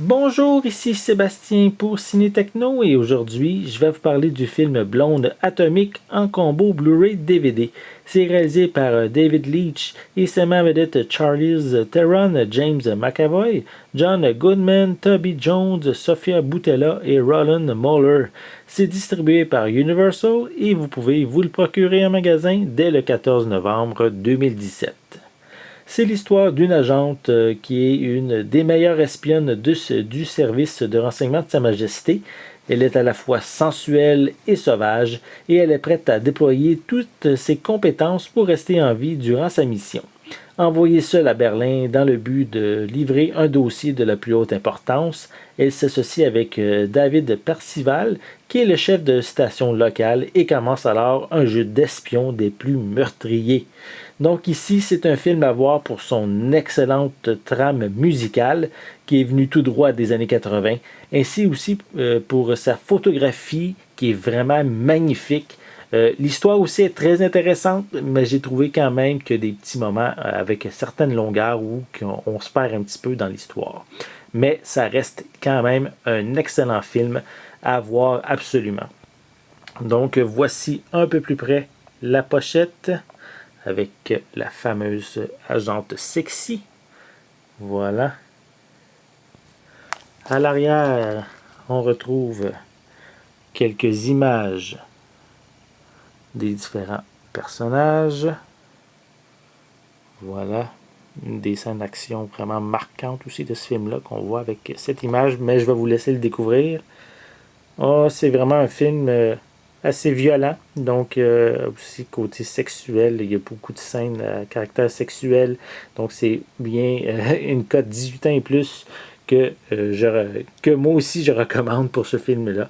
Bonjour, ici Sébastien pour Ciné Techno et aujourd'hui, je vais vous parler du film Blonde Atomique en combo Blu-ray DVD. C'est réalisé par David Leitch et ses vedettes Charlize Theron, James McAvoy, John Goodman, Toby Jones, Sophia Boutella et Roland Moller. C'est distribué par Universal et vous pouvez vous le procurer en magasin dès le 14 novembre 2017. C'est l'histoire d'une agente qui est une des meilleures espionnes du service de renseignement de Sa Majesté. Elle est à la fois sensuelle et sauvage et elle est prête à déployer toutes ses compétences pour rester en vie durant sa mission. Envoyée seule à Berlin dans le but de livrer un dossier de la plus haute importance, elle s'associe avec David Percival, qui est le chef de station locale, et commence alors un jeu d'espion des plus meurtriers. Donc ici, c'est un film à voir pour son excellente trame musicale, qui est venue tout droit des années 80, ainsi aussi pour sa photographie, qui est vraiment magnifique. L'histoire aussi est très intéressante, mais j'ai trouvé quand même que des petits moments avec certaines longueurs où on se perd un petit peu dans l'histoire. Mais ça reste quand même un excellent film à voir absolument. Donc voici un peu plus près la pochette avec la fameuse agente sexy. Voilà. À l'arrière, on retrouve quelques images des différents personnages. Voilà. Une des scènes d'action vraiment marquantes aussi de ce film-là qu'on voit avec cette image, mais je vais vous laisser le découvrir. Oh, c'est vraiment un film assez violent, donc aussi côté sexuel, il y a beaucoup de scènes à caractère sexuel, donc c'est bien une cote 18 ans et plus que moi aussi je recommande pour ce film-là.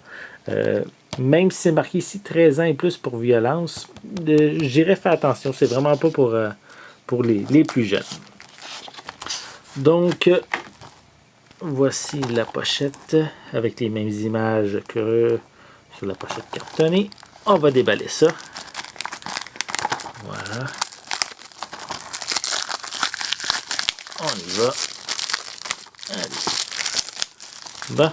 Même si c'est marqué ici 13 ans et plus pour violence, j'irais faire attention. C'est vraiment pas pour les plus jeunes. Donc, voici la pochette avec les mêmes images que sur la pochette cartonnée. On va déballer ça. Voilà. On y va. Allez. Bon.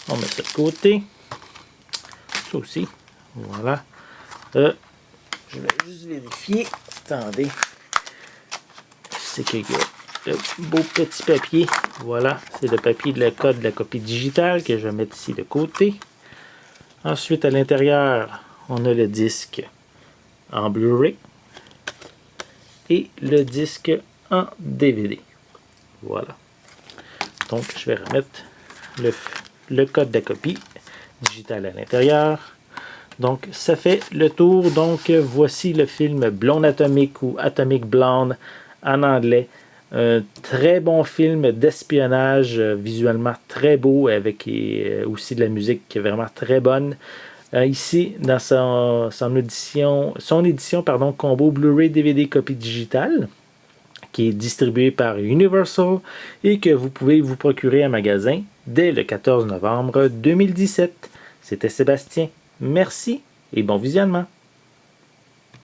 On met ça de côté. Ça aussi. Voilà. Je vais juste vérifier. Attendez. C'est qu'il y a le beau petit papier. Voilà. C'est le papier de la code de la copie digitale que je vais mettre ici de côté. Ensuite, à l'intérieur, on a le disque en Blu-ray et le disque en DVD. Voilà. Donc, je vais remettre le code de la copie digitale à l'intérieur. Donc, ça fait le tour. Donc, voici le film Blonde Atomique ou Atomic Blonde en anglais. Un très bon film d'espionnage, visuellement très beau, avec aussi de la musique qui est vraiment très bonne. Ici, dans son édition combo Blu-ray DVD copie digitale, qui est distribué par Universal et que vous pouvez vous procurer en magasin dès le 14 novembre 2017. C'était Sébastien. Merci et bon visionnement.